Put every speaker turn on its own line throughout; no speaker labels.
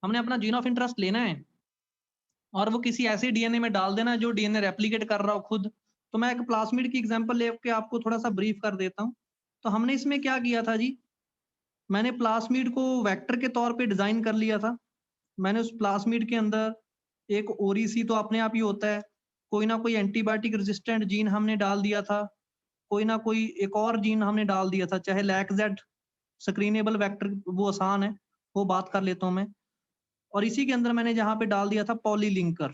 हमने अपना जो जीन ऑफ इंटरेस्ट लेना है और वो किसी ऐसे डीएनए में डाल देना जो डीएनए रेप्लिकेट कर रहा हो खुद। तो मैं एक प्लास्मिड की एग्जांपल लेके आपको थोड़ा सा ब्रीफ कर देता हूँ। तो हमने इसमें क्या किया था जी, मैंने प्लास्मिड को वेक्टर के तौर पे डिजाइन कर लिया था। मैंने उस प्लास्मिड के अंदर एक ओरीसी तो अपने आप ही होता है, कोई ना कोई एंटीबायोटिक रेजिस्टेंट जीन हमने डाल दिया था, कोई ना कोई एक और जीन हमने डाल दिया था, चाहे लैक-जेड स्क्रीनेबल वेक्टर, वो आसान है, वो बात कर लेता हूँ मैं। और इसी के अंदर मैंने जहाँ पे डाल दिया था पॉलीलिंकर।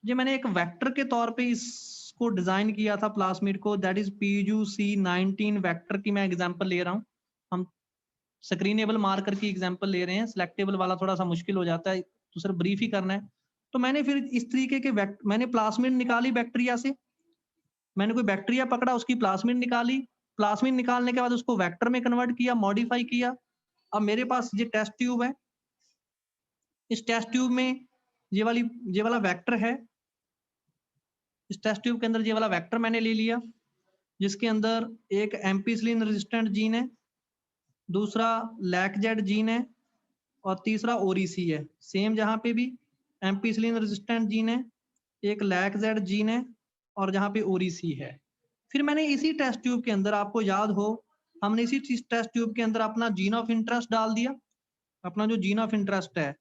ये मैंने एक वेक्टर के तौर पे इसको डिजाइन किया था प्लास्मिड को, दैट इज PUC19 वेक्टर की मैं एग्जांपल ले रहा हूँ। हम स्क्रीनेबल मार्कर की एग्जांपल ले रहे हैं, सिलेक्टेबल वाला थोड़ा सा मुश्किल हो जाता है, तो सिर्फ ब्रीफ ही करना है। तो मैंने फिर इस तरीके के मैंने प्लास्मिड निकाली बैक्टीरिया से, मैंने कोई बैक्टीरिया पकड़ा, उसकी प्लास्मिड निकाली, प्लास्मिड निकालने के बाद उसको वेक्टर में कन्वर्ट किया, मॉडिफाई किया। अब मेरे पास ये टेस्ट ट्यूब है, इस टेस्ट ट्यूब में ये वाला वेक्टर है, इस टेस्ट ट्यूब के अंदर ये वाला वेक्टर मैंने ले लिया, जिसके अंदर एक एम्पिसिलिन रेजिस्टेंट जीन है, दूसरा लैक-जेड जीन है और तीसरा ओरीसी है। सेम जहाँ पे भी एम्पिसिलिन रेजिस्टेंट जीन है, एक लैक-जेड जीन है और जहाँ पे ओरीसी है। फिर मैंने इसी टेस्ट ट्यूब के अंदर, आपको याद हो, हमने इसी टेस्ट ट्यूब के अंदर अपना जीन ऑफ इंटरेस्ट डाल दिया। अपना जो जीन ऑफ इंटरेस्ट है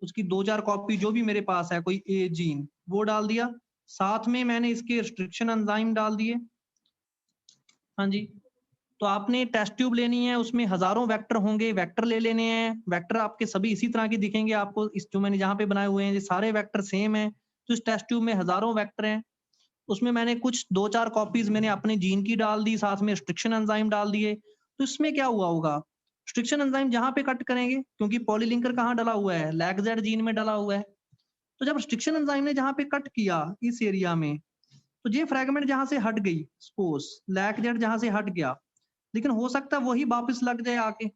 उसकी 2-4 कॉपी जो भी मेरे पास है, कोई ए जीन, वो डाल दिया। साथ में मैंने इसके रिस्ट्रिक्शन एंजाइम डाल दिए। हाँ जी, तो आपने टेस्ट ट्यूब लेनी है, उसमें हजारों वेक्टर होंगे, वेक्टर ले लेने हैं। वेक्टर आपके सभी इसी तरह के दिखेंगे आपको, इस जो मैंने जहाँ पे बनाए हुए हैं ये सारे वेक्टर सेम हैं। तो इस टेस्ट ट्यूब में हजारों वेक्टर हैं, उसमें मैंने कुछ 2-4 कॉपीज मैंने अपने जीन की डाल दी, साथ में रिस्ट्रिक्शन एंजाइम डाल दिए। तो इसमें क्या हुआ होगा, रिस्ट्रिक्शन एंजाइम जहाँ पे कट करेंगे, क्योंकि पॉलीलिंकर कहाँ डला हुआ है, लैक-जेड जीन में डला हुआ है। तो जब रिस्ट्रिक्शन एंजाइम ने जहाँ पे कट किया इस एरिया में, तो ये फ्रेगमेंट जहाँ से हट गई, सपोज लैक-जेड जहाँ से हट गया, लेकिन हो सकता है वही वापस लग जाए आके।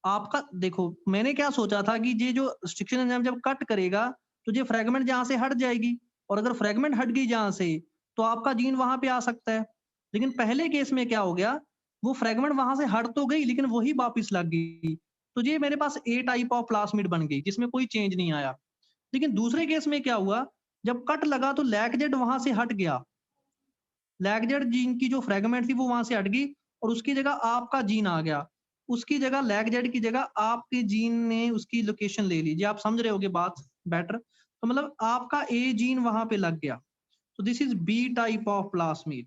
आपका देखो, मैंने क्या सोचा था कि ये जो रिस्ट्रिक्शन एंजाइम जब कट करेगा तो ये फ्रेगमेंट जहाँ से हट जाएगी, और अगर फ्रेगमेंट हट गई जहाँ से तो आपका जीन वहां पे आ सकता है। लेकिन पहले केस में क्या हो गया, वो फ्रेगमेंट वहां से हट तो गई लेकिन वही वापस लग गई। तो ये मेरे पास ए टाइप ऑफ प्लास्मिड बन गई जिसमें कोई चेंज नहीं आया। लेकिन दूसरे केस में क्या हुआ, जब कट लगा तो लैक-जेड वहां से हट गया, लैक-जेड जीन की जो फ्रेगमेंट थी वो वहां से हट गई और उसकी जगह आपका जीन आ गया। उसकी जगह लैक-जेड की जगह आपके जीन ने उसकी लोकेशन ले ली। जी आप समझ रहे होगे बात बेटर। तो मतलब आपका ए जीन वहां पे लग गया। तो this is B type of plasmid.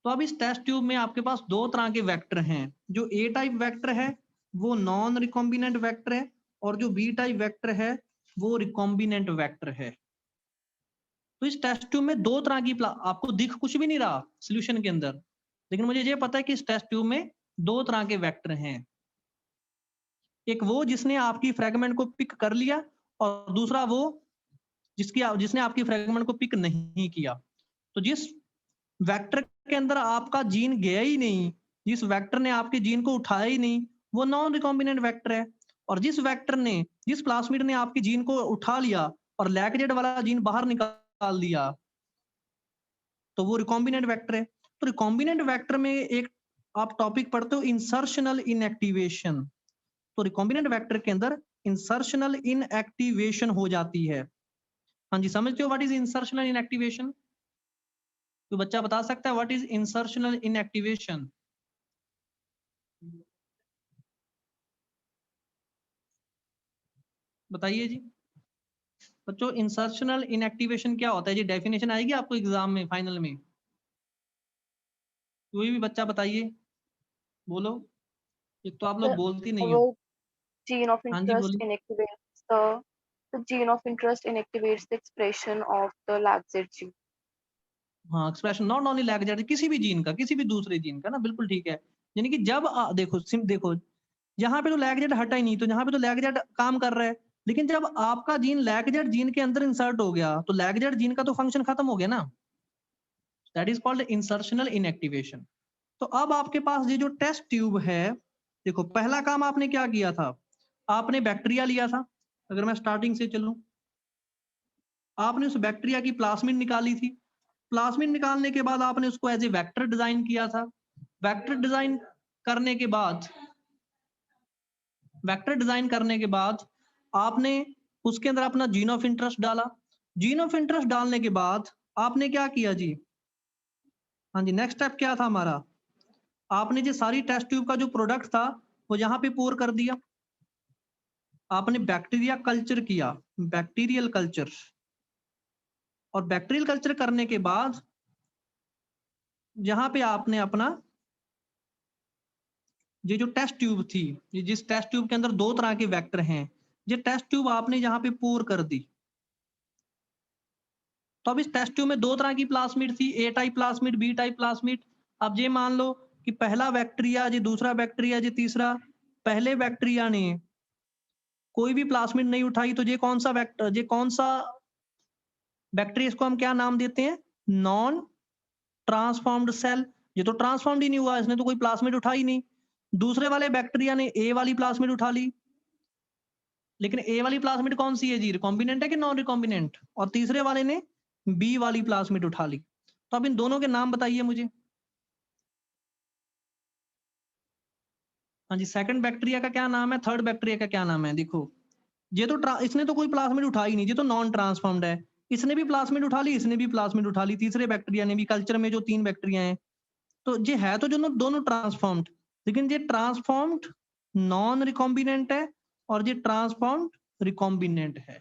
तो अब इस टेस्ट ट्यूब में आपके पास दो तरह के वेक्टर हैं। जो ए टाइप वेक्टर है वो नॉन रिकॉम्बिनेंट वेक्टर है, और जो बी टाइप वेक्टर है वो रिकॉम्बिनेंट वेक्टर है। तो इस टेस्ट ट्यूब में दो तरह की आपको दिख कुछ भी नहीं रहा सोल्यूशन के अंदर, लेकिन मुझे ये पता है कि इस टेस्ट ट्यूब में दो तरह के वेक्टर हैं। एक वो जिसने आपकी फ्रेगमेंट को पिक कर लिया, और दूसरा वो जिसने आपकी फ्रेगमेंट को पिक नहीं किया। तो जिस वेक्टर के अंदर आपका जीन गया ही नहीं, जिस वेक्टर ने आपके जीन को उठाया ही नहीं, वो नॉन रिकॉम्बिनेंट वेक्टर है। और जिस प्लास्मिड ने आपके जीन को उठा लिया और लैक-जेड वाला जीन बाहर निकाल दिया, तो वो रिकॉम्बिनेंट वेक्टर है। तो रिकॉम्बिनेंट वेक्टर में एक आप टॉपिक पढ़ते हो इंसर्शनल इनएक्टिवेशन। तो रिकॉम्बिनेंट वेक्टर के अंदर इंसर्शनल इनएक्टिवेशन हो जाती है। हाँ जी, समझते हो व्हाट इज इंसर्शनल इनएक्टिवेशन? तो बच्चा बता सकता है व्हाट इज इंसर्शनल इनएक्टिवेशन? बताइए जी बच्चों, इंसर्शनल इनएक्टिवेशन क्या होता है? जी डेफिनेशन आएगी आपको एग्जाम में, फाइनल में। कोई भी बच्चा बताइए, बोलो। एक तो आप लोग बोलती नहीं हो।
Our gene of
हाँ जी
interest
बोलिए।
inactivates the gene of interest inactivates the expression of the lactate gene.
हाँ, एक्सप्रेशन नॉट ओनली लैक-जेड, किसी भी जीन का, किसी भी दूसरे जीन का ना, बिल्कुल ठीक है। यानी कि जब देखो यहाँ पे तो लैक-जेड हटा ही नहीं, तो यहाँ पे तो लैक-जेड काम कर रहा है। लेकिन जब आपका जीन लैक-जेड जीन के अंदर इंसर्ट हो गया तो लैक-जेड जीन का तो फंक्शन खत्म हो गया ना। That is called insertional inactivation. तो अब आपके पास ये जो टेस्ट ट्यूब है, देखो पहला काम आपने क्या किया था, आपने बैक्टीरिया लिया था। अगर मैं स्टार्टिंग से चलूं, आपने उस बैक्टीरिया की प्लास्मिड निकाली थी। प्लाज्मिड निकालने के बाद आपने उसको एज ए वेक्टर डिजाइन किया था। वेक्टर डिजाइन करने के बाद आपने उसके अंदर अपना जीन ऑफ इंटरेस्ट डाला। जीन ऑफ इंटरेस्ट डालने के बाद आपने क्या किया जी? हाँ जी, नेक्स्ट स्टेप क्या था हमारा? आपने जो सारी टेस्ट ट्यूब का जो प्रोडक्ट था वो यहाँ पे पोर कर दिया। आपने बैक्टीरिया कल्चर किया, बैक्टीरियल कल्चर, और बैक्टीरियल कल्चर करने के बाद यहाँ पे आपने अपना ये जो टेस्ट ट्यूब थी, ये जिस टेस्ट ट्यूब के अंदर 2 तरह के वेक्टर हैं, ये टेस्ट ट्यूब आपने यहाँ पे पोर कर दी। तो अब इस टेस्ट ट्यूब में 2 तरह की प्लाज्मिड थी, A type plasmid, B type plasmid. अब ये मान लो कि पहला बैक्टीरिया, ये दूसरा बैक्टीरिया, ये तीसरा। पहले बैक्टीरिया ने कोई भी प्लाज्मिड नहीं उठाई, तो ये कौन सा बैक्टीरिया, इसको हम क्या नाम देते हैं? Non transformed cell. ये तो ट्रांसफॉर्म्ड ही नहीं हुआ, इसने तो कोई प्लाज्मिड उठाई नहीं। दूसरे वाले बैक्टीरिया ने ए वाली प्लाज्मिड उठा ली, लेकिन ए वाली प्लाज्मिड कौन सी है जी? रिकॉम्बिनेंट है कि नॉन रिकॉम्बिनेंट? और तीसरे वाले ने बी वाली प्लाज्मिड उठा ली। तो अब इन दोनों के नाम बताइए मुझे। हाँ जी, सेकंड बैक्टीरिया का क्या नाम है, थर्ड बैक्टीरिया का क्या नाम है? देखो, ये तो इसने तो कोई प्लाज्मिड उठाई नहीं, ये तो नॉन ट्रांसफॉर्म्ड है। इसने भी प्लाज्मिड उठा ली, इसने भी प्लाज्मिड उठा ली, तीसरे बैक्टीरिया ने भी। कल्चर में जो 3 बैक्टीरिया हैं, तो ये है तो जो दोनों ट्रांसफॉर्म्ड, लेकिन ये ट्रांसफॉर्म्ड नॉन रिकॉम्बिनेंट है और ये ट्रांसफॉर्म्ड रिकॉम्बिनेंट है।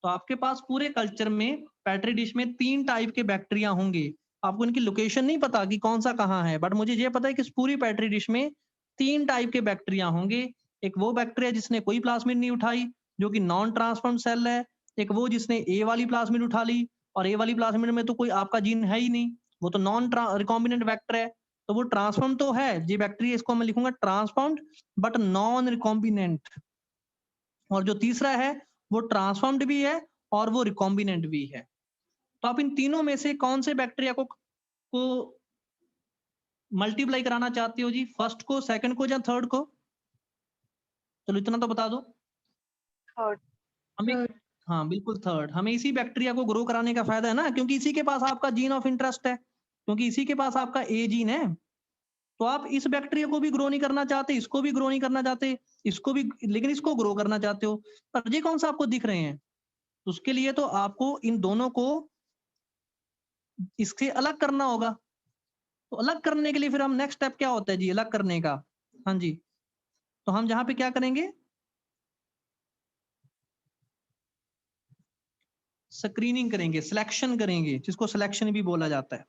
तो आपके पास पूरे कल्चर में, पेट्री डिश में 3 टाइप के बैक्टीरिया होंगे। आपको इनकी लोकेशन नहीं पता कि कौन सा कहाँ है, बट मुझे ये पता है कि इस पूरी पेट्री डिश में 3 टाइप के बैक्टीरिया होंगे। एक वो बैक्टीरिया जिसने कोई प्लाज्मिड नहीं उठाई, जो कि नॉन ट्रांसफॉर्म्ड सेल है। एक वो जिसने ए वाली प्लाज्मिड उठा ली, और ए वाली प्लाज्मिड में तो कोई आपका जीन है ही नहीं, वो तो नॉन रिकॉम्बिनेंट वेक्टर है। तो वो ट्रांसफॉर्म तो है, ये बैक्टीरिया, इसको मैं लिखूंगा ट्रांसफॉर्म्ड बट नॉन रिकॉम्बिनेंट। और जो तीसरा है वो ट्रांसफॉर्म्ड भी है और वो रिकॉम्बिनेंट भी है। तो आप इन तीनों में से कौन से बैक्टीरिया को मल्टीप्लाई कराना चाहते हो जी? फर्स्ट को, सेकंड को, या थर्ड को? चलो इतना तो बता दो।
थर्ड।
हमें, हाँ बिल्कुल थर्ड। हमें इसी बैक्टीरिया को ग्रो कराने का फायदा है ना, क्योंकि इसी के पास आपका जीन ऑफ इंटरेस्ट है, क्योंकि इसी के पास आपका ए जीन है। तो आप इस बैक्टीरिया को भी ग्रो नहीं करना चाहते, इसको भी ग्रो नहीं करना चाहते, इसको भी, लेकिन इसको ग्रो करना चाहते हो। पर ये कौन सा आपको दिख रहे हैं? उसके लिए तो आपको इन दोनों को इससे अलग करना होगा। तो अलग करने के लिए फिर हम, नेक्स्ट स्टेप क्या होता है जी अलग करने का? हाँ जी, तो हम यहाँ पे क्या करेंगे? स्क्रीनिंग करेंगे, सिलेक्शन करेंगे, जिसको सिलेक्शन भी बोला जाता है।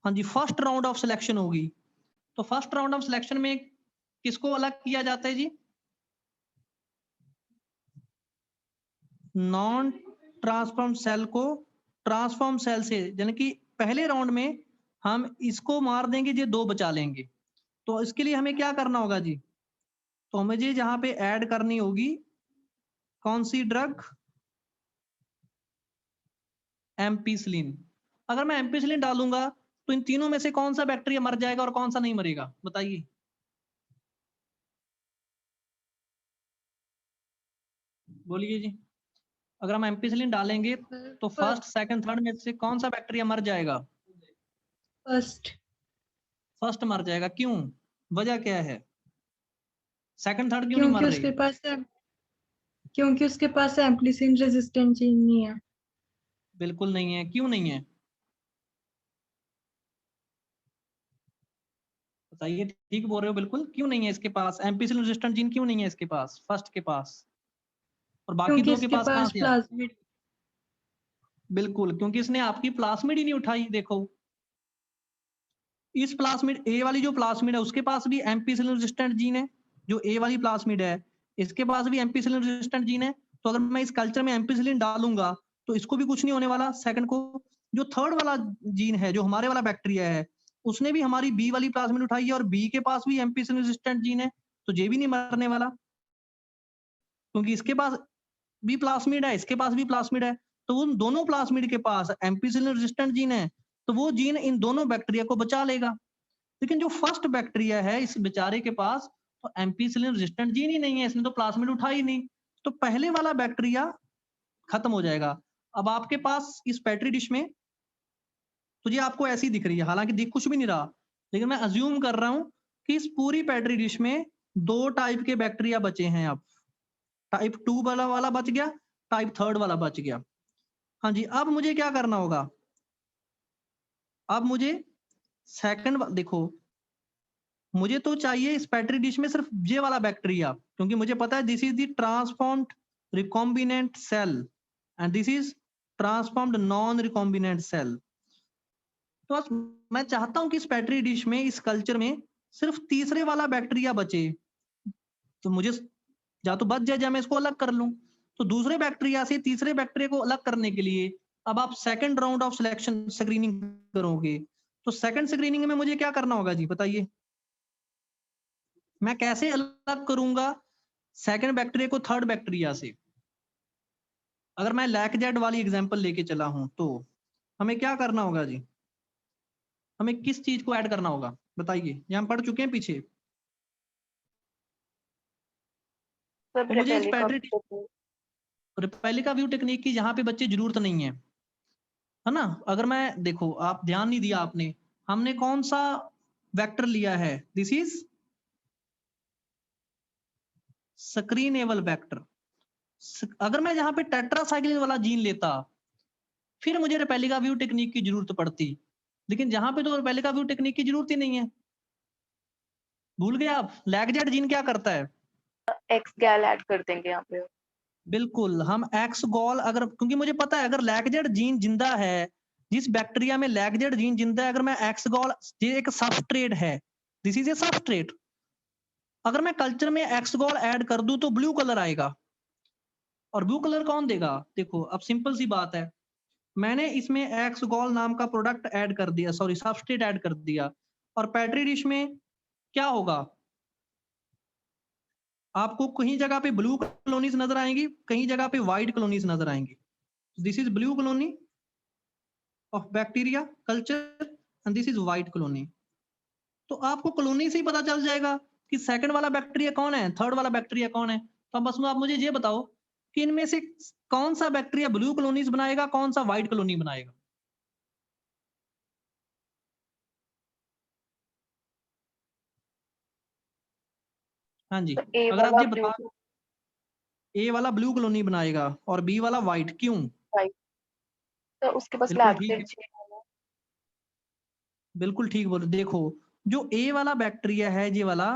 हाँ जी, फर्स्ट राउंड ऑफ सिलेक्शन होगी। तो फर्स्ट राउंड ऑफ सिलेक्शन में किसको अलग किया जाता है जी? नॉन ट्रांसफॉर्म सेल को ट्रांसफॉर्म सेल से, यानी कि पहले राउंड में हम इसको मार देंगे, ये 2 बचा लेंगे। तो इसके लिए हमें क्या करना होगा जी? तो मुझे यहाँ पे ऐड करनी होगी कौन सी ड्रग? एम्पिसिलिन। अगर मैं एम्पिसिलिन डालूंगा तो इन तीनों में से कौन सा बैक्टीरिया मर जाएगा और कौन सा नहीं मरेगा, बताइए। बोलिए जी। अगर हम एम्पिसिलिन डालेंगे तो फर्स्ट, सेकंड, थर्ड में से कौन सा बैक्टीरिया मर जाएगा? फर्स्ट मर जाएगा। क्यों? वजह क्या है? सेकंड, थर्ड क्यों नहीं मर रहे?
क्योंकि उसके पास एम्प्लिसिन रेजिस्टेंट जीन नहीं है।
बिल्कुल नहीं है। क्यों नहीं है बताइए? ठीक बोल रहे हो, बिल्कुल। क्यों नहीं है इसके पास एम्पिसिलिन रेजिस्टेंट जीन? क्यों नहीं है इसके पास, फर्स्ट के पास, और बाकी
क्योंकि
2 के
इसके
पास कहाँ
पास
से आ?
प्लाज्मिड।
बिल्कुल, क्योंकि इसने आपकी प्लाज्मिड ही नहीं उठाई। देखो, इस प्लाज्मिड, ए वाली जो प्लाज्मिड है उसके पास भी एम्पिसिलिन रेजिस्टेंट जीन है। जो ए वाली प्लाज्मिड है इसके पास भी एम्पिसिलिन रेजिस्टेंट जीन है। तो अगर मैं इस कल्चर में एम्पिसिलिन डालूंगा तो इसको भी कुछ नहीं होने वाला। सेकंड को, जो थर्ड वाला जीन है, जो हमारे वाला बैक्टीरिया है, उसने भी हमारी बी वाली प्लाज्मिड उठाई है और बी के पास भी एम्पिसिलिन रेजिस्टेंट जीन है, तो ये भी नहीं मरने वाला, क्योंकि इसके पास भी प्लाज्मिड है, इसके पास भी प्लाज्मिड है। तो उन दोनों प्लाज्मिड के पास एम्पिसिलिन रेजिस्टेंट जीन है, तो वो जीन इन दोनों बैक्टीरिया को बचा लेगा। लेकिन जो फर्स्ट बैक्टीरिया है, इस बेचारे के पास तो एम्पिसिलिन रेजिस्टेंट जीन ही नहीं है, इसने तो प्लाज्मिड उठा ही नहीं। तो पहले वाला बैक्टीरिया खत्म हो जाएगा। अब आपके पास इस पेट्री डिश में तो ये आपको ऐसी दिख रही है, हालांकि दिख कुछ भी नहीं रहा, लेकिन मैं अज्यूम कर रहा हूं कि इस पूरी पेट्री डिश में 2 टाइप के बैक्टीरिया बचे हैं। अब टाइप 2 वाला बच गया, टाइप 3 वाला बच गया। हाँ जी, अब मुझे क्या करना होगा? अब मुझे सेकंड देखो, मुझे तो चाहिए इस पेट्री डिश में सिर्फ ये वाला बैक्टीरिया, क्योंकि मुझे पता है this is the transformed recombinant cell and this is transformed non recombinant cell. तो बस मैं चाहता हूं कि इस पेट्री डिश में, इस कल्चर में सिर्फ तीसरे वाला बैक्टीरिया बचे। तो मुझे या तो बच जाए या मैं इसको अलग कर लूं। तो दूसरे बैक्टीरिया से तीसरे बैक्टीरिया को अलग करने के लिए अब आप second round of selection screening करोगे। तो सेकंड स्क्रीनिंग में मुझे क्या करना होगा जी, बताइए? मैं कैसे अलग करूंगा सेकंड बैक्टीरिया को थर्ड बैक्टीरिया से? अगर मैं लैकजेट वाली एग्जांपल लेके चला हूं तो हमें क्या करना होगा जी? हमें किस चीज को ऐड करना होगा, बताइए? ये हम पढ़ चुके हैं पीछे।
सब
तो मुझे इस
रेपेलिका
पेट्री रिपेलिका व्यू टेक्निक की यहाँ पे बच्चे जरूरत नहीं है ना? अगर मैं देखो, आप ध्यान नहीं दिया आपने, हमने कौन सा वेक्टर लिया है? This is screenable vector. अगर मैं यहाँ पे टेट्रासाइक्लिन वाला जीन लेता, फिर मुझे रेपेलिका व्यू टेक्निक की जरूरत पड़ती, लेकिन जहां पे तो रेपेलिका व्यू टेक्निक की जरूरत ही नहीं है। भूल गए आप? लैगजेट जीन क्या करता है?
एक्स गैल ऐड कर देंगे यहाँ पे।
बिल्कुल, हम एक्स गॉल, अगर क्योंकि मुझे पता है अगर लैगजेट जीन जिंदा है, जिस बैक्टीरिया में लैगजेट जीन जिंदा है, अगर मैं एक्स गॉल, ये एक सबस्ट्रेट है, दिस इज ए सबस्ट्रेट, अगर मैं कल्चर में एक्स गॉल ऐड कर दूं तो ब्लू कलर आएगा। और ब्लू कलर कौन देगा? देखो, अब सिंपल सी बात है, मैंने इसमें एक्स गॉल नाम का प्रोडक्ट ऐड कर दिया, सॉरी सबस्ट्रेट ऐड कर दिया, और पेट्री डिश में क्या होगा? आपको कहीं जगह पे ब्लू कॉलोनीज नजर आएंगी, कहीं जगह पे व्हाइट कॉलोनीज नजर आएंगी। This is blue colony of bacteria culture and this is white colony. तो आपको कॉलोनी से ही पता चल जाएगा कि सेकंड वाला बैक्टीरिया कौन है, थर्ड वाला बैक्टीरिया कौन है। तो बस आप मुझे ये बताओ कि इनमें से कौन सा बैक्टीरिया ब्लू कॉलोनीज बनाएगा, कौन सा व्हाइट कॉलोनी बनाएगा? हाँ जी,
तो ए
अगर आप
वाला
ये
ब्लू
बता दो, ए वाला ब्लू कॉलोनी बनाएगा और बी वाला व्हाइट, क्यों?
वाइट, तो उसके पास
बिल्कुल ठीक
लैक्टेट
है,
चेन होगा।
बिल्कुल ठीक बोल। देखो, जो ए वाला बैक्टीरिया है, ये वाला,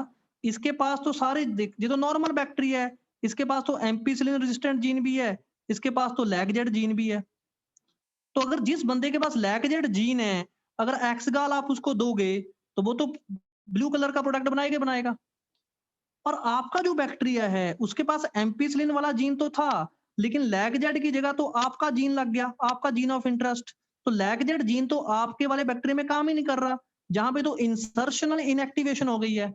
इसके पास तो सारे ये तो नॉर्मल बैक्टीरिया है, इसके पास तो एम्पिसिलिन रेजिस्टेंट जीन भी है, इसके पास तो लैगजेट जीन भी है। तो अगर जिस बंदे के पास लैगजेट जीन है, अगर एक्सगाल आप उसको दोगे तो वो तो ब्लू कलर का प्रोडक्ट बनाएगा बनाएगा। और आपका जो बैक्टीरिया है उसके पास एम्पिसिलिन वाला जीन तो था, लेकिन लैगजेट की जगह तो आपका जीन लग गया, आपका जीन ऑफ इंटरेस्ट। तो लैगजेट जीन तो आपके वाले बैक्टीरिया में काम ही नहीं कर रहा, जहां पे तो इंसर्शनल इनएक्टिवेशन हो गई है।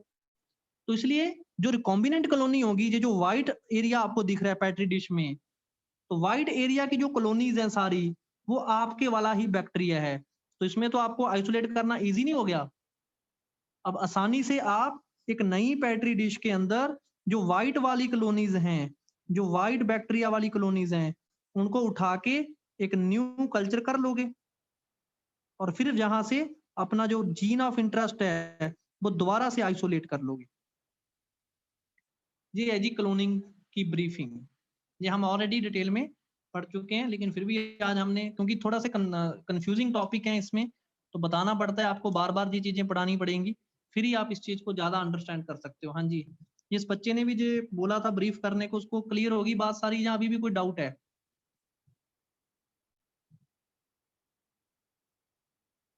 तो इसलिए जो रिकॉम्बिनेंट कॉलोनी होगी, ये जो व्हाइट एरिया आपको दिख रहा है पेट्री डिश में, तो व्हाइट एरिया की जो कॉलोनीज हैं सारी, वो आपके वाला ही बैक्टीरिया है। तो इसमें तो आपको आइसोलेट करना इजी नहीं हो गया? अब आसानी से आप एक नई पेट्री डिश के अंदर जो व्हाइट वाली कॉलोनीज हैं, जो व्हाइट बैक्टीरिया वाली कॉलोनीज हैं, उनको उठा के एक न्यू कल्चर कर लोगे, और फिर जहां से अपना जो जीन ऑफ इंटरेस्ट है वो दोबारा से आइसोलेट कर लोगे। ये है जी क्लोनिंग की ब्रीफिंग। ये हम ऑलरेडी डिटेल में पढ़ चुके हैं, लेकिन फिर भी आज हमने, क्योंकि थोड़ा सा कंफ्यूजिंग टॉपिक है इसमें, तो बताना पड़ता है आपको, बार बार ये चीजें पढ़ानी पड़ेंगी, फिर ही आप इस चीज को ज्यादा अंडरस्टैंड कर सकते हो। हाँ जी, जिस बच्चे ने भी जो बोला था ब्रीफ करने को, उसको क्लियर होगी बात सारी, या अभी भी कोई डाउट है?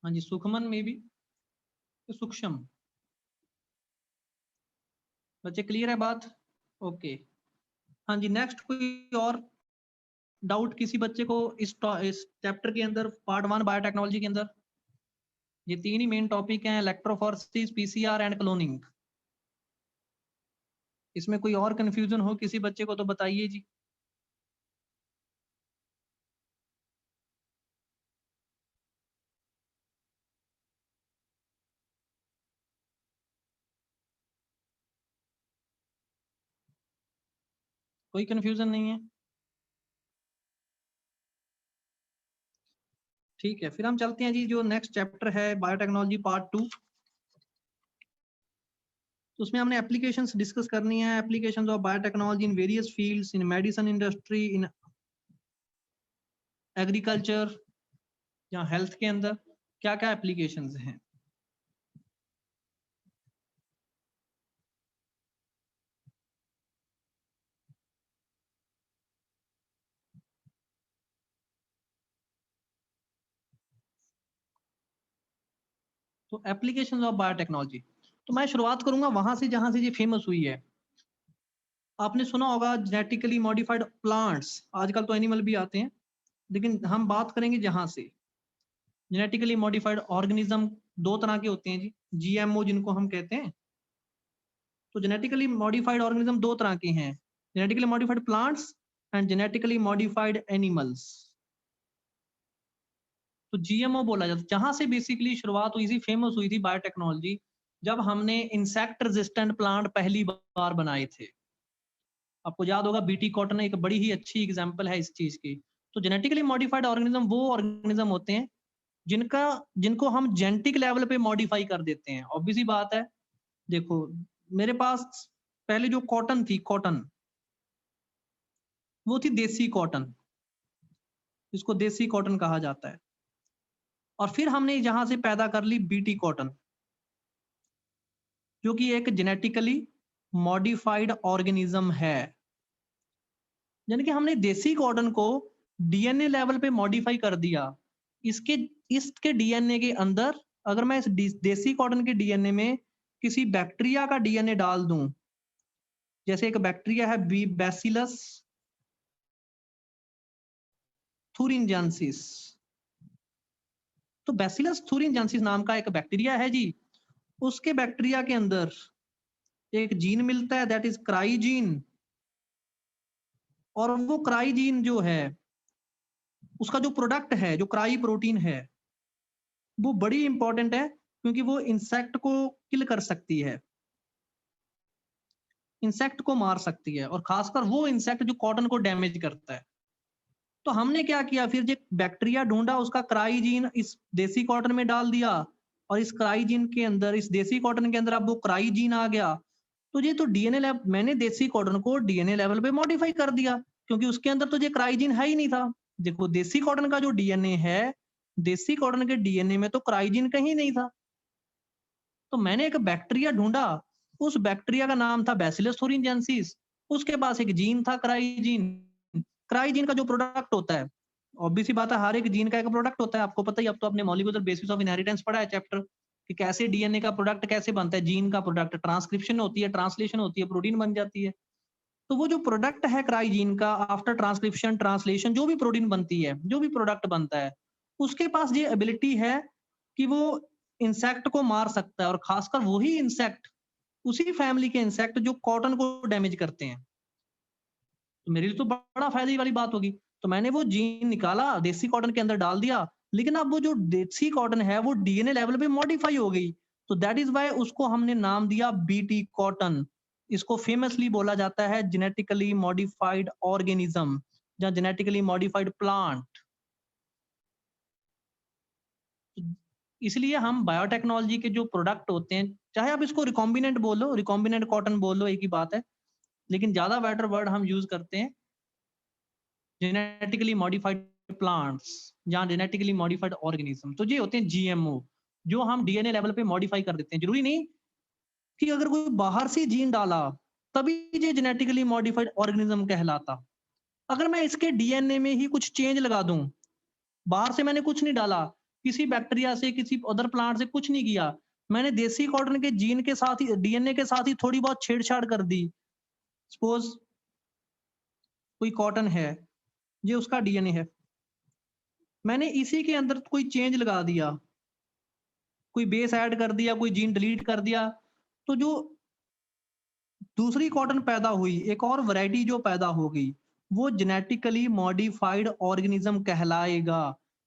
हाँ जी, सुखमन में भी, सूक्ष्म, बच्चे क्लियर है बात? ओके। हाँ जी, नेक्स्ट कोई और डाउट किसी बच्चे को इस चैप्टर के अंदर, पार्ट 1 बायोटेक्नोलॉजी के अंदर? ये 3 ही मेन टॉपिक हैं, इलेक्ट्रोफोरेसिस, पीसीआर एंड क्लोनिंग। इसमें कोई और कंफ्यूजन हो किसी बच्चे को तो बताइए जी। कोई कंफ्यूजन नहीं है? ठीक है, फिर हम चलते हैं जी, जो नेक्स्ट चैप्टर है बायोटेक्नोलॉजी पार्ट 2। तो उसमें हमने एप्लीकेशंस डिस्कस करनी है, applications of biotechnology in various fields, in medicine industry, in agriculture या हेल्थ के अंदर क्या क्या एप्लीकेशंस हैं। तो एप्लीकेशंस ऑफ बायोटेक्नोलॉजी, तो मैं शुरुआत करूंगा वहां से जहां से ये फेमस हुई है। आपने सुना होगा जेनेटिकली मॉडिफाइड प्लांट्स, आजकल तो एनिमल भी आते हैं, लेकिन हम बात करेंगे जहां से जेनेटिकली मॉडिफाइड ऑर्गेनिज्म। दो तरह के होते हैं जी, जीएमओ जिनको हम कहते हैं। तो जेनेटिकली मॉडिफाइड ऑर्गेनिज्म दो तरह के हैं, genetically modified plants and genetically modified animals. तो जीएमओ बोला जाता है, जहां से बेसिकली शुरुआत हुई थी, फेमस हुई थी बायोटेक्नोलॉजी, जब हमने इंसेक्ट रेजिस्टेंट प्लांट पहली बार बनाए थे। आपको याद होगा बीटी कॉटन एक बड़ी ही अच्छी एग्जांपल है इस चीज की। तो जेनेटिकली मॉडिफाइड ऑर्गेनिज्म वो ऑर्गेनिज्म होते हैं जिनको हम जेनेटिक लेवल पे मॉडिफाई कर देते हैं। ऑब्वियस ही बात है, देखो मेरे पास पहले जो कॉटन थी, कॉटन वो थी देसी कॉटन, इसको देसी कॉटन कहा जाता है। और फिर हमने यहां से पैदा कर ली बीटी कॉटन, जो कि एक जेनेटिकली मॉडिफाइड ऑर्गेनिज्म है। यानी कि हमने देसी कॉटन को डीएनए लेवल पे मॉडिफाई कर दिया। इसके डीएनए के अंदर अगर मैं इस देसी कॉटन के डीएनए में किसी बैक्टीरिया का डीएनए डाल दूं, जैसे एक बैक्टीरिया है बैसिलस थुरिनजेंसिस, तो बैसिलस थुरिनजेंसिस नाम का एक बैक्टीरिया है जी। उसके बैक्टीरिया के अंदर एक जीन मिलता है, दैट इज क्राई जीन। और वो क्राई जीन जो है, उसका जो प्रोडक्ट है, जो क्राई प्रोटीन है, वो बड़ी इंपॉर्टेंट है, क्योंकि वो इंसेक्ट को किल कर सकती है, इंसेक्ट को मार सकती है, और खासकर वो इंसेक्ट जो कॉटन को डैमेज करता है। तो हमने क्या किया, फिर जो बैक्टीरिया ढूंढा, उसका क्राई जीन इस देसी कॉटन में डाल दिया, और इस क्राई जीन के अंदर, इस देसी कॉटन के अंदर अब वो क्राई जीन आ गया। तो ये तो डीएनए लेवल, मैंने देसी कॉटन को डीएनए लेवल पे मॉडिफाई कर दिया, क्योंकि उसके अंदर तो ये क्राई जीन है ही नहीं था। देखो देसी कॉटन का जो डीएनए है, देसी कॉटन के डीएनए में तो क्राई जीन कहीं नहीं था। तो मैंने एक बैक्टीरिया ढूंढा, उस बैक्टीरिया का नाम था बैसिलस थुरिनजेंसिस, उसके पास एक जीन था क्राई जीन। क्राई जीन का जो प्रोडक्ट होता है, ऑब्वियस सी बात है हर एक जीन का एक प्रोडक्ट होता है, आपको पता ही, अब तो आपने मॉलिक्यूलर बेसिस ऑफ इनहेरिटेंस पढ़ा है चैप्टर, कि कैसे डीएनए का प्रोडक्ट कैसे बनता है, जीन का प्रोडक्ट ट्रांसक्रिप्शन होती है, ट्रांसलेशन होती है, प्रोटीन बन जाती है। तो वो जो प्रोडक्ट है क्राई जीन का, आफ्टर ट्रांसक्रिप्शन ट्रांसलेशन जो भी प्रोटीन बनती है, जो भी प्रोडक्ट बनता है, उसके पास ये एबिलिटी है कि वो इंसेक्ट को मार सकता है, और खासकर वही इंसेक्ट, उसी फैमिली के इंसेक्ट जो कॉटन को डैमेज करते हैं। तो मेरे लिए तो बड़ा फायदे वाली बात होगी। तो मैंने वो जीन निकाला, देसी कॉटन के अंदर डाल दिया, लेकिन अब वो जो देसी कॉटन है वो डीएनए लेवल पे मॉडिफाई हो गई। तो दैट इज वाई उसको हमने नाम दिया बीटी कॉटन। इसको फेमसली बोला जाता है जेनेटिकली मॉडिफाइड ऑर्गेनिज्म या जेनेटिकली मॉडिफाइड प्लांट। इसलिए हम बायोटेक्नोलॉजी के जो प्रोडक्ट होते हैं, चाहे आप इसको रिकॉम्बिनेंट बोलो, रिकॉम्बिनेंट कॉटन बोलो, एक ही बात है, लेकिन ज्यादा बेटर वर्ड हम यूज करते हैं जेनेटिकली मॉडिफाइड प्लांट्स या जेनेटिकली मॉडिफाइड ऑर्गेनिज्म। तो ये होते हैं जीएमओ, जो हम डीएनए लेवल पे मॉडिफाई कर देते हैं। जरूरी नहीं कि अगर कोई बाहर से जीन डाला तभी ये जेनेटिकली मॉडिफाइड ऑर्गेनिज्म कहलाता। अगर मैं इसके डीएनए में ही कुछ चेंज लगा दूं, बाहर से मैंने कुछ नहीं डाला, किसी बैक्टीरिया से, किसी अदर प्लांट से कुछ नहीं किया, मैंने देसी कॉटन के जीन के साथ ही, डीएनए के साथ ही थोड़ी बहुत छेड़छाड़ कर दी। सपोज कोई कॉटन है, ये उसका डीएनए है, मैंने इसी के अंदर कोई चेंज लगा दिया, कोई बेस ऐड कर दिया, कोई जीन डिलीट कर दिया, तो जो दूसरी कॉटन पैदा हुई, एक और वैरायटी जो पैदा हो गई, वो जेनेटिकली मॉडिफाइड ऑर्गेनिज्म कहलाएगा।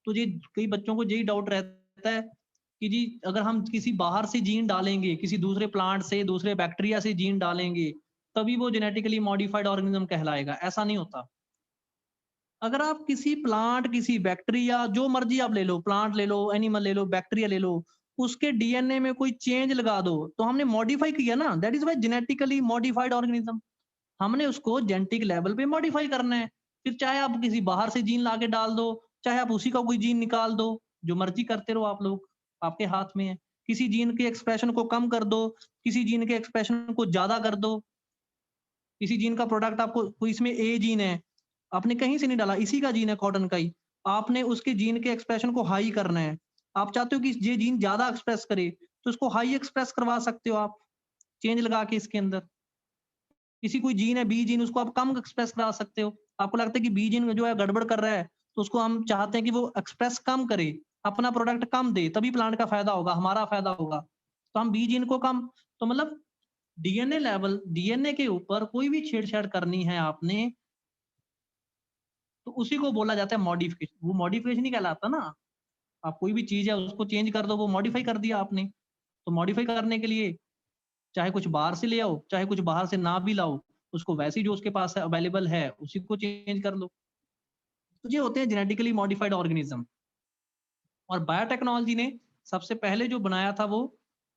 तो ये कई बच्चों को यही डाउट रहता है कि जी अगर हम किसी बाहर से जीन डालेंगे, किसी दूसरे प्लांट से, दूसरे बैक्टीरिया से जीन डालेंगे, तभी वो जेनेटिकली मॉडिफाइड ऑर्गेनिज्म कहलाएगा। ऐसा नहीं होता। अगर आप किसी प्लांट, किसी बैक्टीरिया, जो मर्जी आप ले लो, प्लांट ले लो, एनिमल ले लो, बैक्टीरिया ले लो, उसके डीएनए में कोई चेंज लगा दो तो हमने मॉडिफाई किया ना, that is why genetically modified organism. हमने उसको जेनेटिक लेवल पे मॉडिफाई करना है। फिर चाहे आप किसी बाहर से जीन लाके डाल दो, चाहे आप उसी का कोई जीन निकाल दो, जो मर्जी करते रहो आप लोग, आपके हाथ में है। किसी जीन के एक्सप्रेशन को कम कर दो, किसी जीन के एक्सप्रेशन को ज्यादा कर दो। किसी जीन का प्रोडक्ट आपको, कोई इसमें ए जीन है, आपने कहीं से नहीं डाला, इसी का जीन है कॉटन का ही, आपने उसके जीन के एक्सप्रेशन को हाई करना है। आप चाहते हो कि ये जीन ज्यादा एक्सप्रेस करे, तो उसको हाई एक्सप्रेस करवा सकते हो आप, चेंज लगा के इसके अंदर। किसी कोई जीन है बी जीन, उसको आप कम एक्सप्रेस करा सकते हो। आपको लगता है कि बी जीन जो है गड़बड़ कर रहा है, तो उसको हम चाहते हैं कि वो एक्सप्रेस कम करे, अपना प्रोडक्ट कम दे, तभी प्लांट का फायदा होगा, हमारा फायदा होगा। तो हम बी जीन को कम, तो मतलब डीएनए लेवल, डीएनए के ऊपर कोई भी छेड़छाड़ करनी है आपने, तो उसी को बोला जाता है मॉडिफिकेशन। वो मॉडिफिकेशन ही कहलाता ना। आप कोई भी चीज है उसको चेंज कर दो, वो मॉडिफाई कर दिया आपने। तो मॉडिफाई करने के लिए चाहे कुछ बाहर से ले आओ, चाहे कुछ बाहर से ना भी लाओ, उसको वैसे ही जो उसके पास है अवेलेबल है उसी को चेंज कर लो। तो ये होते हैं जेनेटिकली मॉडिफाइड ऑर्गेनिज्म। और बायोटेक्नोलॉजी ने सबसे पहले जो बनाया था वो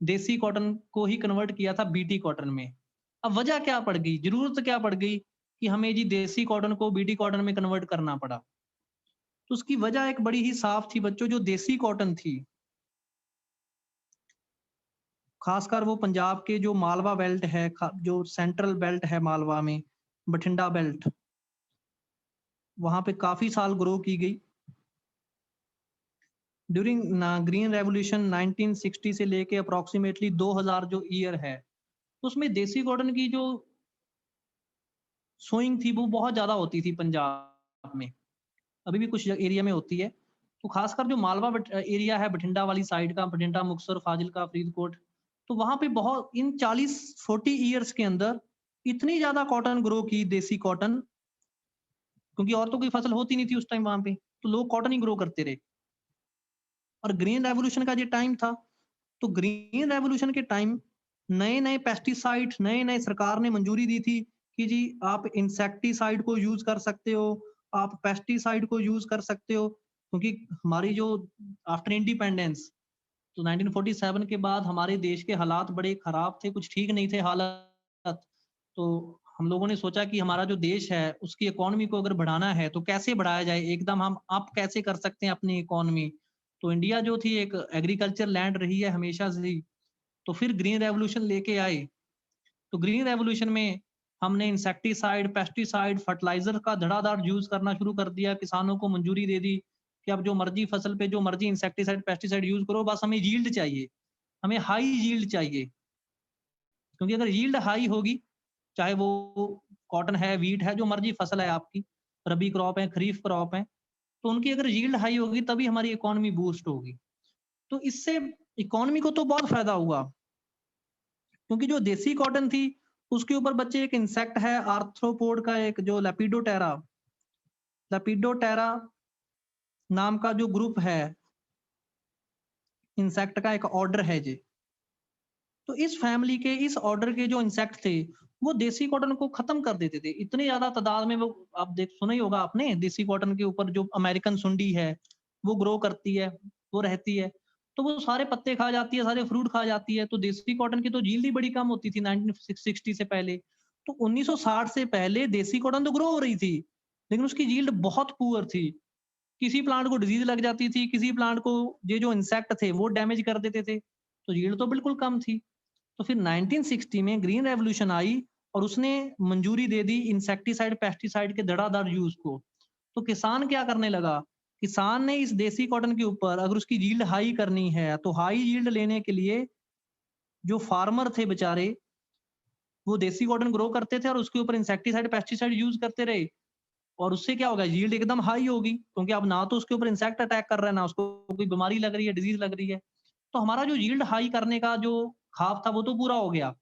देसी कॉटन को ही कन्वर्ट किया था बीटी कॉटन में। अब वजह क्या पड़ गई, जरूरत क्या पड़ गई कि हमें जी देसी कॉटन को बीटी कॉटन में कन्वर्ट करना पड़ा? तो उसकी वजह एक बड़ी ही साफ थी बच्चों। जो देसी कॉटन थी, खासकर वो पंजाब के जो मालवा बेल्ट है, जो सेंट्रल बेल्ट है मालवा में, बठिंडा बेल्ट, वहां पे काफी साल ग्रो की गई। ड्यूरिंग ग्रीन रेवोल्यूशन 1960 से लेके अप्रोक्सीमेटली 2000 जो ईयर है, उसमें देसी कॉटन की जो सोइंग थी वो बहुत ज्यादा होती थी पंजाब में। अभी भी कुछ एरिया में होती है। तो खासकर जो मालवा एरिया है, बठिंडा वाली साइड का, बठिंडा, मुक्तसर, फाजिलका, फरीदकोट, तो वहां पे बहुत इन 40-40 ईयर्स के अंदर इतनी ज्यादा कॉटन ग्रो की, देसी कॉटन, क्योंकि और तो कोई फसल होती नहीं थी उस टाइम वहां पे, तो लोग कॉटन ही ग्रो करते रहे। और ग्रीन रेवोल्यूशन का जो टाइम था, तो ग्रीन रेवोल्यूशन के टाइम नए नए पेस्टिसाइड, नए नए सरकार ने मंजूरी दी थी कि जी आप इंसेक्टिसाइड को यूज कर सकते हो, आप पेस्टिसाइड को यूज कर सकते हो। क्योंकि हमारी जो आफ्टर इंडिपेंडेंस, तो 1947 के बाद हमारे देश के हालात बड़े खराब थे, कुछ ठीक नहीं थे हालात। तो हम लोगों ने सोचा कि हमारा जो देश है उसकी इकोनॉमी को अगर बढ़ाना है तो कैसे बढ़ाया जाए, एकदम हम अप कैसे कर सकते हैं अपनी इकोनॉमी। तो इंडिया जो थी एक एग्रीकल्चर लैंड रही है हमेशा से ही। तो फिर ग्रीन रेवोल्यूशन लेके आए। तो ग्रीन रेवोल्यूशन में हमने इंसेक्टिसाइड, पेस्टिसाइड, फर्टिलाइजर का धड़ाधड़ यूज करना शुरू कर दिया। किसानों को मंजूरी दे दी कि अब जो मर्जी फसल पे जो मर्जी इंसेक्टिसाइड, पेस्टिसाइड यूज करो, बस हमें यील्ड चाहिए, हमें हाई यील्ड चाहिए। क्योंकि अगर यील्ड हाई होगी, चाहे वो कॉटन है, वीट है, जो मर्जी फसल है आपकी, रबी क्रॉप है, खरीफ क्रॉप है, तो उनकी अगर यील्ड हाई होगी तभी हमारी इकोनॉमी बूस्ट होगी। तो इससे इकोनॉमी को तो बहुत फायदा हुआ। क्योंकि जो देसी कॉटन थी उसके ऊपर बच्चे एक इंसेक्ट है आर्थ्रोपोड का, एक जो लेपिडोटेरा, लेपिडोटेरा नाम का जो ग्रुप है, इंसेक्ट का एक ऑर्डर है जी। तो इस फैमिली के, इस ऑर्डर के जो इंसेक्ट थे, वो देसी कॉटन को खत्म कर देते थे। इतनी ज्यादा तादाद में वो, आप देख सुना ही होगा आपने, देसी कॉटन के ऊपर जो अमेरिकन सुंडी है वो ग्रो करती है, वो रहती है, तो वो सारे पत्ते खा जाती है, सारे फ्रूट खा जाती है। तो देसी कॉटन की तो यील्ड ही बड़ी कम होती थी 1960 से पहले। तो 1960 से पहले देसी कॉटन तो ग्रो हो रही थी, लेकिन उसकी यील्ड बहुत पुअर थी। किसी प्लांट को डिजीज लग जाती थी, किसी प्लांट को ये जो इंसेक्ट थे वो डैमेज कर देते थे, तो यील्ड तो बिल्कुल कम थी। तो फिर 1960 में ग्रीन रेवोल्यूशन आई और उसने मंजूरी दे दी इंसेक्टिसाइड, पेस्टिसाइड के धड़ाधड़ यूज को। तो किसान क्या करने लगा, किसान ने इस देसी कॉटन के ऊपर अगर उसकी यील्ड हाई करनी है, तो हाई यील्ड लेने के लिए जो फार्मर थे बेचारे, वो देसी कॉटन ग्रो करते थे और उसके ऊपर इंसेक्टिसाइड, पेस्टिसाइड यूज करते रहे। और उससे क्या होगा, यील्ड एकदम हाई होगी, क्योंकि अब ना तो उसके ऊपर इंसेक्ट अटैक कर रहा है, ना उसको कोई बीमारी लग रही है, डिजीज लग रही है। तो हमारा जो यील्ड हाई करने का जो ख्वाब था वो तो पूरा हो गया।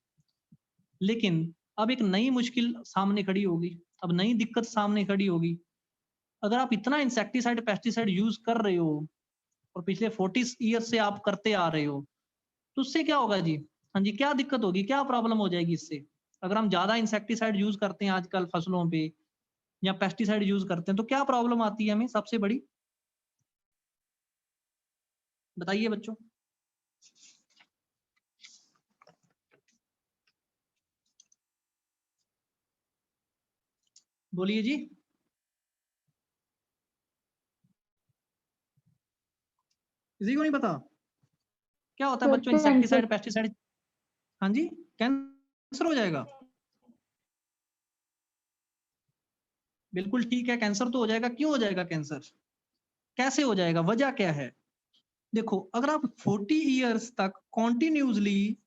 लेकिन अब एक नई मुश्किल सामने खड़ी होगी, अब नई दिक्कत सामने खड़ी होगी। अगर आप इतना इंसेक्टिसाइड, पेस्टिसाइड यूज कर रहे हो और पिछले 40 ईयर से आप करते आ रहे हो, तो उससे क्या होगा जी? हाँ जी, क्या दिक्कत होगी, क्या प्रॉब्लम हो जाएगी इससे? अगर हम ज्यादा इंसेक्टिसाइड यूज करते हैं आजकल फसलों पे, या पेस्टिसाइड यूज करते हैं, तो क्या प्रॉब्लम आती है हमें सबसे बड़ी, बताइए बच्चों। बोलिए जी। किसी को नहीं पता क्या होता है
सर
बच्चों
कैंसर।
Insecticide pesticide? हाँ जी, कैंसर हो जाएगा। बिल्कुल ठीक है, कैंसर तो हो जाएगा। क्यों हो जाएगा कैंसर, कैसे हो जाएगा, वजह क्या है? देखो, अगर आप 40 इयर्स तक कॉन्टिन्यूसली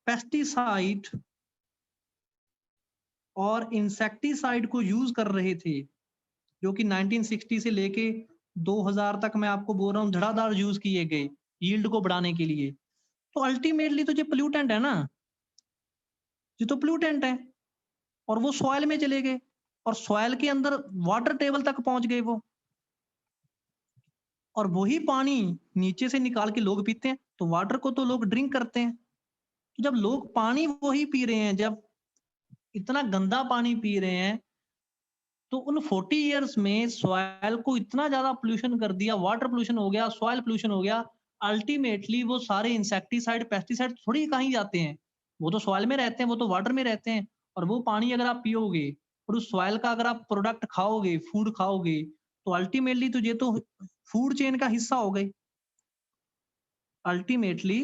पेस्टिसाइड और इंसेक्टिसाइड को यूज कर रहे थे, जो कि 1960 से लेके 2000 तक मैं आपको बोल रहा हूँ धड़ाधड़ यूज किए गए यील्ड को बढ़ाने के लिए, तो अल्टीमेटली तो ये पोल्यूटेंट है ना, ये तो पोल्यूटेंट है, और वो सॉइल में चले गए और सॉइल के अंदर वाटर टेबल तक पहुंच गए वो, और वही पानी नीचे से निकाल के लोग पीते हैं, तो वाटर को तो लोग ड्रिंक करते हैं। तो जब लोग पानी वही पी रहे हैं, जब इतना गंदा पानी पी रहे हैं, तो उन 40 इयर्स में सॉइल को इतना ज्यादा पोल्यूशन कर दिया, वाटर पोल्यूशन हो गया, सॉइल पोल्यूशन हो गया। अल्टीमेटली वो सारे इंसेक्टिसाइड पेस्टिसाइड थोड़ी कहीं जाते हैं, वो तो सॉइल में रहते हैं, वो तो वाटर में रहते हैं। और वो पानी अगर आप पियोगे और उस सॉइल का अगर आप प्रोडक्ट खाओगे, फूड खाओगे, तो अल्टीमेटली तो ये तो फूड चेन का हिस्सा हो गए। अल्टीमेटली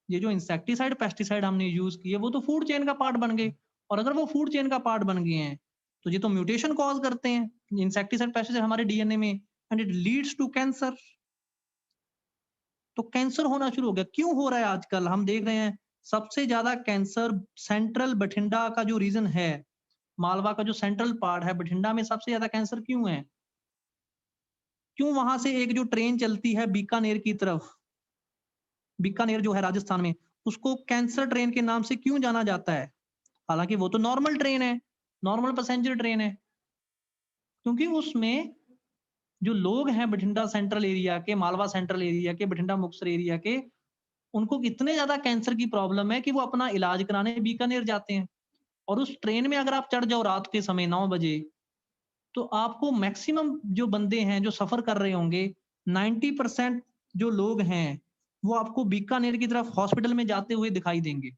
ये जो इंसेक्टिसाइड पेस्टिसाइड हमने यूज किए, वो तो फूड चेन का पार्ट बन गए, और अगर वो फूड चेन का पार्ट बन गए हैं, तो ये तो म्यूटेशन कॉज करते हैं इंसेक्टिसाइड पेस्टिसाइड हमारे डीएनए में, and it leads to cancer. तो कैंसर होना शुरू हो गया। क्यों हो रहा है आजकल, हम देख रहे हैं सबसे ज्यादा कैंसर सेंट्रल बठिंडा का जो रीजन है, मालवा का जो सेंट्रल पार्ट है, बठिंडा में सबसे ज्यादा कैंसर क्यों है? क्यों वहां से एक जो ट्रेन चलती है बीकानेर की तरफ, बीकानेर जो है राजस्थान में, उसको कैंसर ट्रेन के नाम से क्यों जाना जाता है? हालांकि वो तो नॉर्मल ट्रेन है, नॉर्मल पैसेंजर ट्रेन है, क्योंकि उसमें जो लोग हैं बठिंडा सेंट्रल एरिया के, मालवा सेंट्रल एरिया के, बठिंडा मुक्तसर एरिया के, उनको इतने ज्यादा कैंसर की प्रॉब्लम है कि वो अपना इलाज कराने बीकानेर जाते हैं। और उस ट्रेन में अगर आप चढ़ जाओ रात के समय 9 बजे, तो आपको मैक्सिमम जो बंदे हैं जो सफर कर रहे होंगे, 90% जो लोग हैं वो आपको बीकानेर की तरफ हॉस्पिटल में जाते हुए दिखाई देंगे।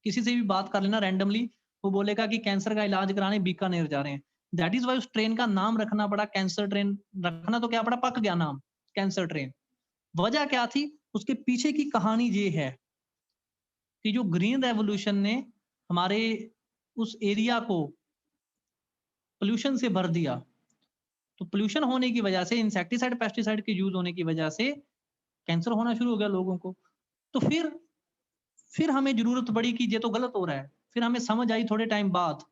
किसी से भी बात कर लेना रैंडमली, वो बोलेगा कि कैंसर का इलाज कराने बीकानेर जा रहे हैं। दैट इज वाई उस ट्रेन का नाम रखना पड़ा कैंसर ट्रेन। रखना तो क्या पड़ा, पक गया नाम कैंसर ट्रेन। वजह क्या थी, उसके पीछे की कहानी ये है कि जो ग्रीन रेवोल्यूशन ने हमारे उस एरिया को पोल्यूशन से भर दिया, तो पोल्यूशन होने की वजह से, इंसेक्टिसाइड पेस्टिसाइड के यूज होने की वजह से कैंसर होना शुरू हो गया लोगों को। तो फिर हमें जरूरत पड़ी कि ये तो गलत हो रहा है। फिर हमें समझ आई थोड़े टाइम बाद,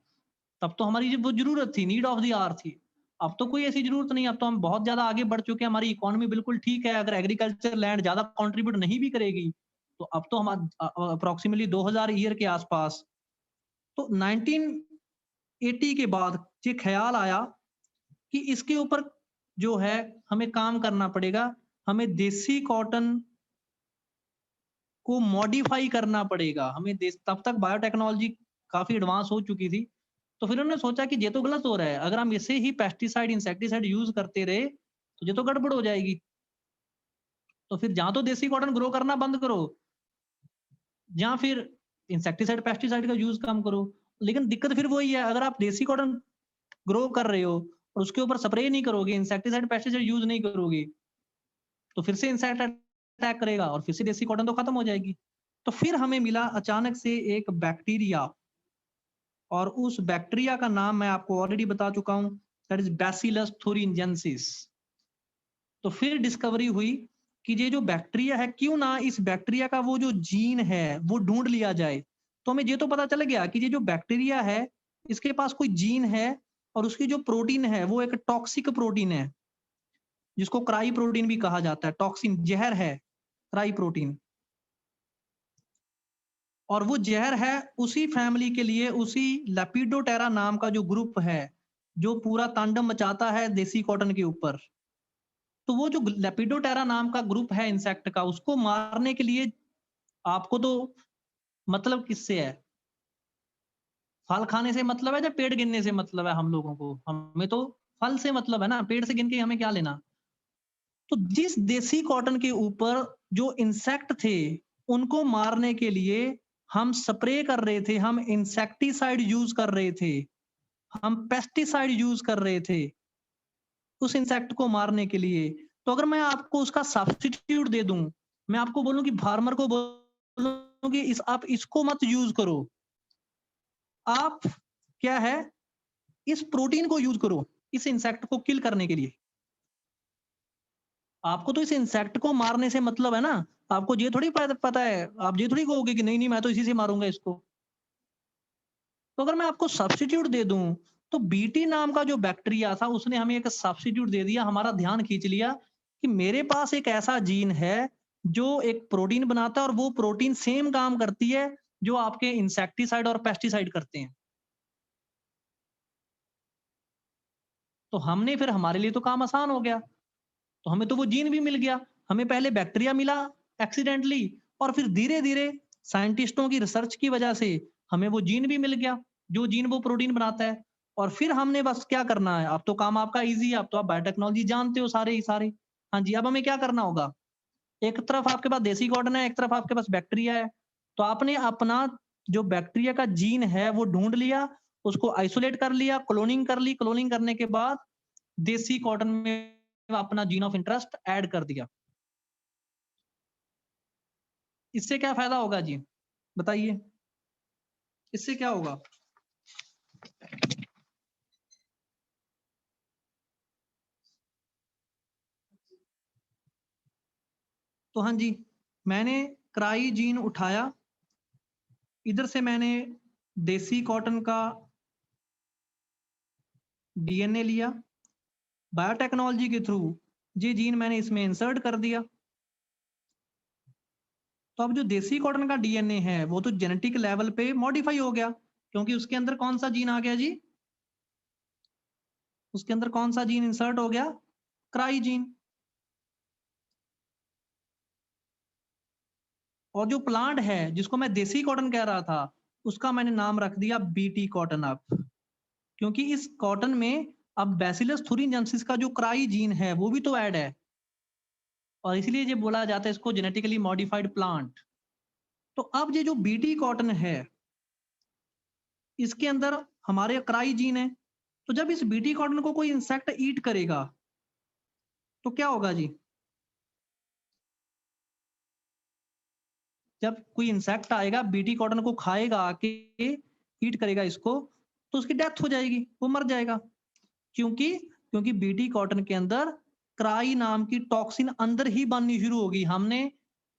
तब तो हमारी वो जरूरत थी, नीड ऑफ द आवर थी। अब तो कोई ऐसी जरूरत नहीं, अब तो हम बहुत ज्यादा आगे बढ़ चुके हैं, हमारी इकोनॉमी बिल्कुल ठीक है। अगर एग्रीकल्चर लैंड ज्यादा कंट्रीब्यूट नहीं भी करेगी, तो अब तो हम अप्रोक्सीमेटली 2000 ईयर के आसपास, तो 1980 के बाद ये ख्याल आया कि इसके ऊपर जो है हमें काम करना पड़ेगा, हमें देसी कॉटन को मॉडिफाई करना पड़ेगा। हमें तब तक बायोटेक्नोलॉजी काफी एडवांस हो चुकी थी, तो फिर उन्होंने सोचा कि ये तो गलत हो रहा है, अगर हम इसे ही पेस्टिसाइड इंसेक्टिसाइड यूज करते रहे तो ये तो गड़बड़ हो जाएगी। तो फिर जहां तो देसी कॉटन ग्रो करना बंद करो, या फिर इंसेक्टिसाइड पेस्टिसाइड का यूज कम करो। लेकिन दिक्कत फिर वही है, अगर आप देसी कॉटन ग्रो कर रहे हो और उसके ऊपर स्प्रे नहीं करोगे, इंसेक्टिसाइड पेस्टिसाइड यूज नहीं करोगे, तो फिर से इंसेक्ट अटैक करेगा और फिर से देसी कॉटन तो खत्म हो जाएगी। तो फिर हमें मिला अचानक से एक बैक्टीरिया, और उस बैक्टीरिया का नाम मैं आपको ऑलरेडी बता चुका हूं, दैट इज बैसिलस thuringiensis। तो फिर डिस्कवरी हुई कि ये जो बैक्टीरिया है, क्यों ना इस बैक्टीरिया का वो जो जीन है वो ढूंढ लिया जाए। तो हमें ये तो पता चल गया कि ये जो बैक्टीरिया है इसके पास कोई जीन है, और उसकी जो प्रोटीन है वो एक टॉक्सिक प्रोटीन है, जिसको क्राई प्रोटीन भी कहा जाता है। टॉक्सिन जहर है, क्राई प्रोटीन। और वो जहर है उसी फैमिली के लिए, उसी लेपिडोटेरा नाम का जो ग्रुप है, जो पूरा तांडव मचाता है देसी कॉटन के ऊपर। तो वो जो लेपिडोटेरा नाम का ग्रुप है इंसेक्ट का, उसको मारने के लिए आपको तो मतलब किससे है, फल खाने से मतलब है या पेड़ गिनने से मतलब है हम लोगों को? हमें तो फल से मतलब है ना, पेड़ से गिन के हमें क्या लेना? तो जिस देसी कॉटन के ऊपर जो इंसेक्ट थे, उनको मारने के लिए हम स्प्रे कर रहे थे, हम इंसेक्टिसाइड यूज़ कर रहे थे, हम पेस्टिसाइड यूज़ कर रहे थे, उस इंसेक्ट को मारने के लिए। तो अगर मैं आपको उसका सब्स्टिट्यूट दे दूँ, मैं आपको बोलूँ कि फार्मर को बोलूँ कि आप इसको मत यूज़ करो। आप क्या है, इस प्रोटीन को यूज़ करो, इस इंसेक्ट को किल करने के लिए। आपको तो इस इंसेक्ट को मारने से मतलब है ना, आपको ये थोड़ी पता है, आप ये थोड़ी कहोगे कि नहीं-नहीं मैं तो इसी से मारूँगा इसको। तो अगर मैं आपको सब्स्टिट्यूट दे दूँ, तो बीटी नाम का जो बैक्टीरिया था उसने हमें एक सब्स्टिट्यूट दे दिया, हमारा ध्यान खींच लिया कि मेरे पास एक ऐसा जीन है जो एक प्रोटीन बनाता है और वो प्रोटीन सेम काम करती है जो आपके इंसेक्टिसाइड और पेस्टिसाइड करते हैं। तो हमने फिर हमारे लिए तो काम आसान हो गया। तो हमें तो वो जीन भी मिल गया। हमें पहले बैक्टीरिया मिला एक्सीडेंटली और फिर धीरे-धीरे साइंटिस्टों की रिसर्च की वजह से हमें वो जीन भी मिल गया, जो जीन वो प्रोटीन बनाता है। और फिर हमने बस क्या करना है, अब तो काम आपका ईज़ी है, अब तो आप बायोटेक्नोलॉजी जानते हो सारे ही सारे। हाँ जी, अब हमें क्या करना होगा? एक तरफ आपके पास देसी कॉटन है, एक तरफ आपके पास बैक्टीरिया है। तो आपने अपना जो बैक्टीरिया का जीन है वो ढूँढ लिया, उसको आइसोलेट कर लिया, क्लोनिंग कर ली, क्लोनिंग करने के बाद देसी कॉटन में अपना जीन ऑफ इंटरेस्ट ऐड कर दिया। इससे क्या फ़ायदा होगा जी? बताइए, इससे क्या होगा? तो हाँ जी, मैंने क्राई जीन उठाया, इधर से मैंने देसी कॉटन का डीएनए लिया, बायोटेक्नोलॉजी के थ्रू ये जीन मैंने इसमें इंसर्ट कर दिया। तो अब जो देसी कॉटन का डीएनए है, वो तो जेनेटिक लेवल पे मॉडिफाई हो गया, क्योंकि उसके अंदर कौन-सा जीन आ गया जी? उसके अंदर कौन-सा जीन इंसर्ट हो गया? Cry gene. और जो प्लांट है, जिसको मैं देसी कॉटन कह रहा था, उसका मैंने नाम रख दिया बीटी कॉटन अब। क्योंकि इस कॉटन में अब बैसिलस thuringiensis का जो क्राई जीन है, वो भी तो ऐड है और इसलिए ये बोला जाता है इसको जेनेटिकली मॉडिफाइड प्लांट। तो अब ये जो बीटी कॉटन है, इसके अंदर हमारे क्राई जीन है। तो जब इस बीटी कॉटन को कोई इंसेक्ट ईट करेगा, तो क्या होगा जी? जब कोई इंसेक्ट आएगा, बीटी कॉटन को खाएगा आके, ईट करेगा इसको, तो उसकी डेथ हो जाएगी, वो मर जाएगा। क्योंकि क्योंकि बीटी कॉटन के अंदर क्राई नाम की टॉक्सिन अंदर ही बननी शुरू होगी। हमने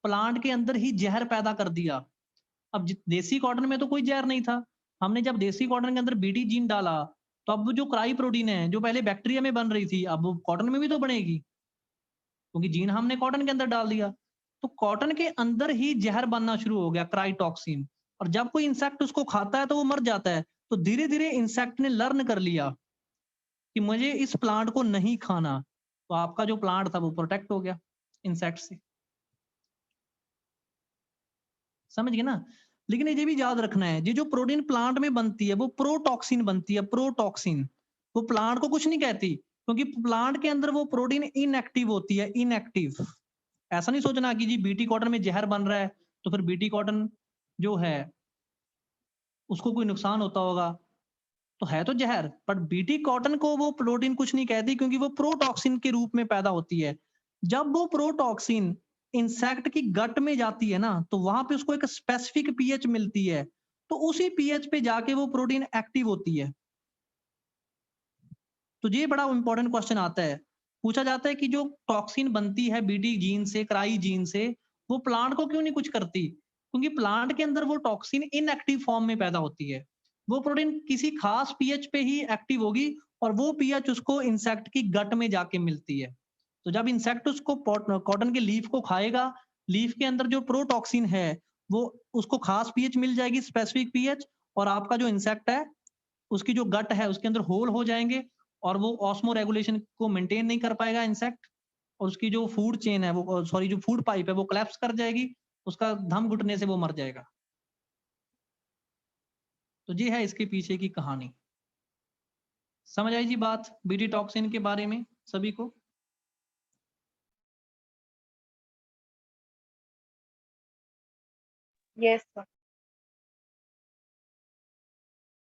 प्लांट के अंदर ही जहर पैदा कर दिया। अब देसी कॉटन में तो कोई जहर नहीं था। हमने जब देसी कॉटन के अंदर बीटी जीन डाला, तो अब वो जो क्राई प्रोटीन है, जो पहले बैक्टीरिया में बन रही थी, अब वो कॉटन में भी तो बनेगी, क्योंकि जीन हमने कॉटन के अंदर डाल दिया। तो कॉटन के अंदर ही जहर बनना शुरू हो गया, क्राई टॉक्सिन। और जब कोई इंसेक्ट उसको खाता है तो वो मर जाता है। तो धीरे-धीरे इंसेक्ट ने लर्न कर लिया कि मुझे इस प्लांट को नहीं खाना। तो आपका जो प्लांट था वो प्रोटेक्ट हो गया इंसेक्ट से। समझ गए ना? लेकिन ये भी याद रखना है, ये जो प्रोटीन प्लांट में बनती है वो प्रोटॉक्सिन बनती है, प्रोटॉक्सिन। वो प्लांट को कुछ नहीं कहती, क्योंकि प्लांट के अंदर वो प्रोटीन इनएक्टिव होती है, इनएक्टिव। ऐसा नहीं सोचना कि जी बीटी कॉटन में जहर बन रहा है, तो फिर बीटी कॉटन जो है उसको कोई नुकसान होता होगा। तो है तो जहर, बट बीटी कॉटन को वो प्रोटीन कुछ नहीं कहती, क्योंकि वो प्रोटॉक्सिन के रूप में पैदा होती है। जब वो प्रोटॉक्सिन इंसेक्ट की गट में जाती है ना, तो वहां पे उसको एक स्पेसिफिक पीएच मिलती है। तो उसी पीएच पे जाके वो प्रोटीन एक्टिव होती है। तो ये बड़ा इंपॉर्टेंट क्वेश्चन आता है। पूछा जाता है कि जो टॉक्सिन बनती है बीटी जीन से, क्राई जीन से, वो प्लांट को क्यों नहीं कुछ करती? क्योंकि प्लांट के अंदर वो टॉक्सिन इनएक्टिव फॉर्म में पैदा होती है। वो प्रोटीन किसी खास पीएच पे ही एक्टिव होगी और वो पीएच उसको इंसेक्ट की गट में जाके मिलती है। तो जब इंसेक्ट उसको कॉटन के लीफ को खाएगा, लीफ के अंदर जो प्रोटॉक्सिन है, वो उसको खास पीएच मिल जाएगी, स्पेसिफिक पीएच। और आपका जो इंसेक्ट है, उसकी जो गट है उसके अंदर होल हो जाएंगे और वो ऑस्मो रेगुलेशन को मेंटेन नहीं कर पाएगा इंसेक्ट। और उसकी जो फूड चेन है वो, सॉरी, जो फूड पाइप है वो कोलैप्स कर जाएगी, उसका दम घुटने से वो मर जाएगा। तो ये है इसके पीछे की कहानी। समझ आई जी बात बीटी टॉक्सिन के बारे में सभी को?
Yes, sir.